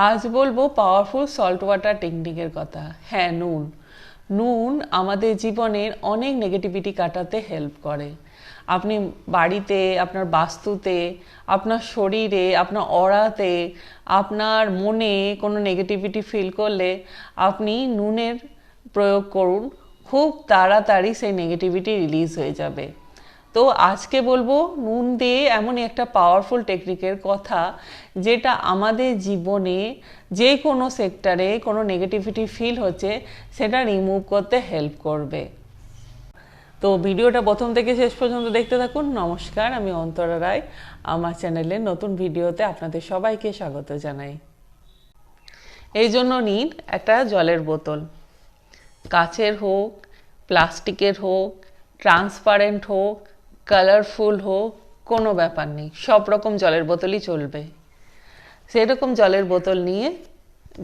আজ বলবো powerful salt water টেকনিকের কথা। হ্যাঁ, নুন। নুন আমাদের জীবনের অনেক নেগেটিভিটি কাটাতে হেল্প করে। আপনি বাড়িতে, আপনার বাস্তুতে, আপনার শরীরে, আপনার অরাতে, আপনার মনে কোনো নেগেটিভিটি ফিল করলে আপনি নুনের প্রয়োগ করুন, খুব তাড়াতাড়ি সেই নেগেটিভিটি রিলিজ হয়ে যাবে। তো আজকে বলবো নুন দিয়ে এমনই একটা পাওয়ারফুল টেকনিকের কথা যেটা আমাদের জীবনে যে কোনো সেক্টরে কোনো নেগেটিভিটি ফিল হচ্ছে সেটা রিমুভ করতে হেল্প করবে। তো ভিডিওটা প্রথম থেকে শেষ পর্যন্ত দেখতে থাকুন। নমস্কার, আমি অন্তরা রায়। আমার চ্যানেলের নতুন ভিডিওতে আপনাদের সবাইকে স্বাগত জানাই। এই জন্য নিন একটা জলের বোতল, কাচের হোক, প্লাস্টিকের হোক, ট্রান্সপারেন্ট হোক, কালারফুল হোক, কোনো ব্যাপার নেই, সব রকম জলের বোতলই চলবে। সেরকম জলের বোতল নিয়ে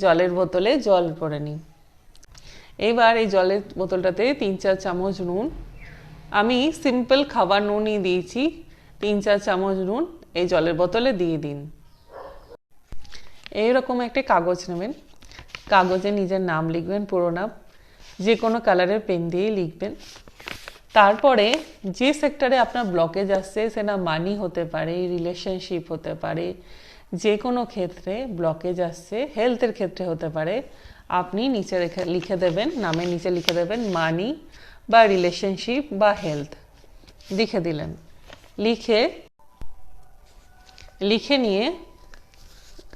জলের বোতলে জল ভরে নিই। এবার এই জলের বোতলটাতে 3-4 চামচ নুন, আমি সিম্পল খাবার নুনই দিয়েছি, 3-4 চামচ নুন এই জলের বোতলে দিয়ে দিন। এইরকম একটা কাগজ নেবেন, কাগজে নিজের নাম লিখবেন, পুরো নাম, যে কোনো কালারের পেন দিয়েই লিখবেন। তারপরে যে সেক্টরে আপনার ব্লকেজ আসছে, সেটা মানি হতে পারে, রিলেশনশিপ হতে পারে, যে কোনো ক্ষেত্রে ব্লকেজ আসছে, হেলথের ক্ষেত্রে হতে পারে, আপনি নিচে লিখে দেবেন, নামের নিচে লিখে দেবেন মানি বা রিলেশনশিপ বা হেলথ লিখে দিলেন। লিখে নিয়ে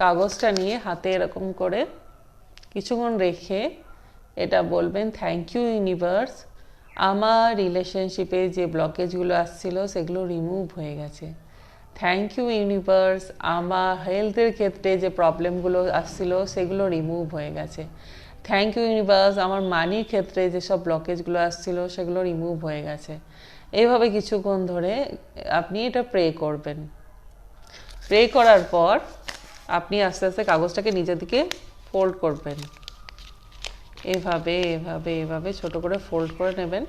কাগজটা নিয়ে হাতে এরকম করে কিছুক্ষণ রেখে এটা বলবেন, থ্যাংক ইউ ইউনিভার্স, আমার রিলেশনশিপে যে ব্লকেজগুলো আসছিল সেগুলো রিমুভ হয়ে গেছে। থ্যাংক ইউ ইউনিভার্স, আমার হেলথের ক্ষেত্রে যে প্রবলেমগুলো আসছিল সেগুলো রিমুভ হয়ে গেছে। থ্যাংক ইউ ইউনিভার্স, আমার মানির ক্ষেত্রে যেসব ব্লকেজগুলো আসছিল সেগুলো রিমুভ হয়ে গেছে। এইভাবে কিছুক্ষণ ধরে আপনি এটা প্রে করবেন। প্রে করার পর আপনি আস্তে আস্তে কাগজটাকে নিচের দিকে ফোল্ড করবেন, এভাবে এভাবে এভাবে ছোট করে ফোল্ড করে নেবেন।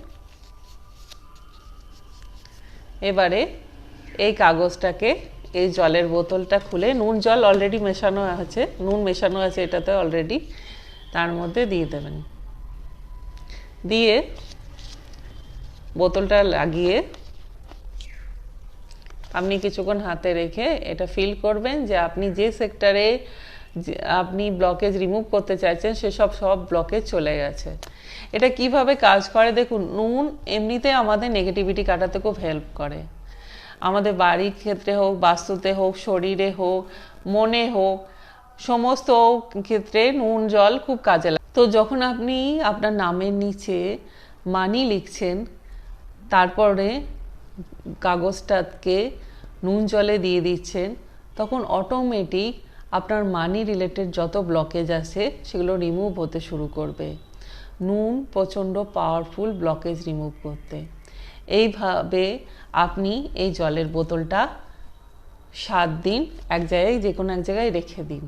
এবারে এই কাগজটাকে এই জলের বোতলটা খুলে, নুন জল অলরেডি মেশানো আছে, নুন মেশানো আছে এটাতে অলরেডি, তার মধ্যে দিয়ে দেবেন। দিয়ে বোতলটা লাগিয়ে আপনি কিছুক্ষণ হাতে রেখে এটা ফিল করবেন যে আপনি যে সেক্টরে আপনি ব্লকেজ রিমুভ করতে চাইছেন সেসব ব্লকেজ চলে গেছে। এটা কিভাবে কাজ করে দেখুন, নুন এমনিতে আমাদের নেগেটিভিটি কাটাতে খুব হেল্প করে। আমাদের বাড়ির ক্ষেত্রে হোক, বাস্তুতে হোক, শরীরে হোক, মনে হোক, সমস্ত ক্ষেত্রে নুন জল খুব কাজে লাগে। তো যখন আপনি আপনার নামের নিচে মানি লিখছেন, তারপরে কাগজটাকে নুন জলে দিয়ে দিচ্ছেন, তখন অটোমেটিক আপনার মানি রিলেটেড যত ব্লকেজ আছে সেগুলো রিমুভ হতে শুরু করবে। নুন প্রচণ্ড পাওয়ারফুল ব্লকেজ রিমুভ করতে। এইভাবে আপনি এই জলের বোতলটা 7 দিন এক জায়গায়, যে কোনো এক জায়গায় রেখে দিন,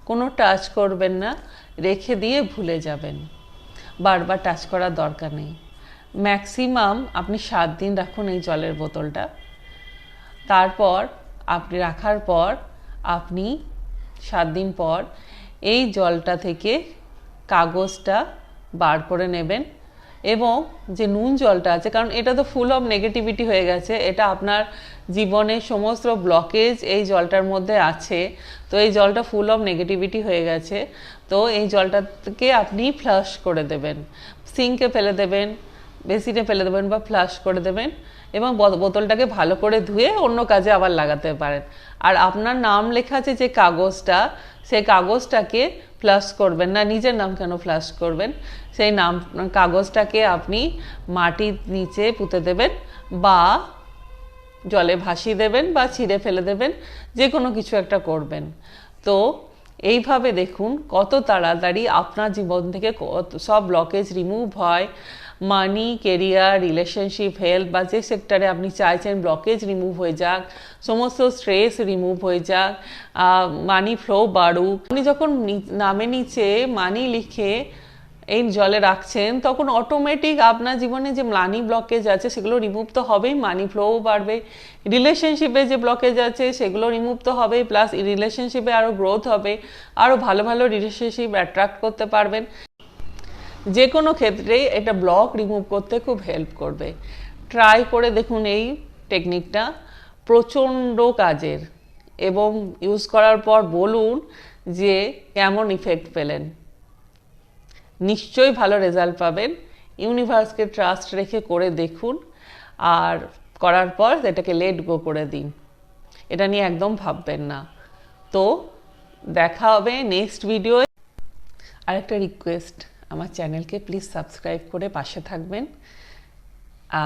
কোনো টাচ করবেন না, রেখে দিয়ে ভুলে যাবেন, বারবার টাচ করার দরকার নেই। ম্যাক্সিমাম আপনি 7 দিন রাখুন এই জলের বোতলটা। তারপর আপনি রাখার পর আপনি 7 দিন পর এই জলটা থেকে কাগজটা বার করে নেবেন এবং যে নুন জলটা আছে, কারণ এটা তো ফুল অফ নেগেটিভিটি হয়ে গেছে, এটা আপনার জীবনের সমস্ত ব্লকেজ এই জলটার মধ্যে আছে, তো এই জলটা ফুল অফ নেগেটিভিটি হয়ে গেছে। তো এই জলটাকে আপনি ফ্লাশ করে দেবেন, সিঙ্কে ফেলে দেবেন, বেসিনে ফেলে দেবেন বা ফ্লাশ করে দেবেন এবং বোতলটাকে ভালো করে ধুয়ে অন্য কাজে আবার লাগাতে পারেন। আর আপনার নাম লেখা আছে যে কাগজটা, সেই কাগজটাকে ফ্লাশ করবেন না, নিজের নাম কেন ফ্লাশ করবেন, সেই নাম কাগজটাকে আপনি মাটির নিচে পুঁতে দেবেন বা জলে ভাসিয়ে দেবেন বা ছিঁড়ে ফেলে দেবেন, যে কোনো কিছু একটা করবেন। তো এইভাবে দেখুন কত তাড়াতাড়ি আপনার জীবন থেকে সব ব্লকেজ রিমুভ হয়। মানি, কেরিয়ার, রিলেশনশিপ, হেলথ বা যে সেক্টরে আপনি চাইছেন ব্লকেজ রিমুভ হয়ে যাক, সমস্ত স্ট্রেস রিমুভ হয়ে যাক, মানি ফ্লো বাড়ুক। আপনি যখন নামে নিচে মানি লিখে এই জলে রাখছেন, তখন অটোমেটিক আপনার জীবনে যে মানি ব্লকেজ আছে সেগুলো রিমুভ তো হবেই, মানি ফ্লোও বাড়বে। রিলেশনশিপে যে ব্লকেজ আছে সেগুলো রিমুভ তো হবেই, প্লাস রিলেশনশিপে আরও গ্রোথ হবে, আরও ভালো ভালো রিলেশনশিপ অ্যাট্রাক্ট করতে পারবেন। যে কোনো ক্ষেত্রেই এটা ব্লক রিমুভ করতে খুব হেল্প করবে। ট্রাই করে দেখুন এই টেকনিকটা, প্রচণ্ড কাজের, এবং ইউজ করার পর বলুন যে কেমন ইফেক্ট পেলেন। নিশ্চয়ই ভালো রেজাল্ট পাবেন। ইউনিভার্সকে ট্রাস্ট রেখে করে দেখুন, আর করার পর এটাকে লেট গো করে দিন, এটা নিয়ে একদম ভাববেন না। তো দেখা হবে নেক্সট ভিডিও। আরেকটা রিকোয়েস্ট, আমার চ্যানেলকে প্লিজ সাবস্ক্রাইব করে পাশে থাকবেন,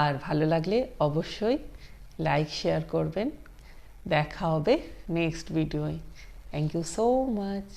আর ভালো লাগলে অবশ্যই লাইক শেয়ার করবেন। দেখা হবে নেক্সট ভিডিওয়। Thank you so much.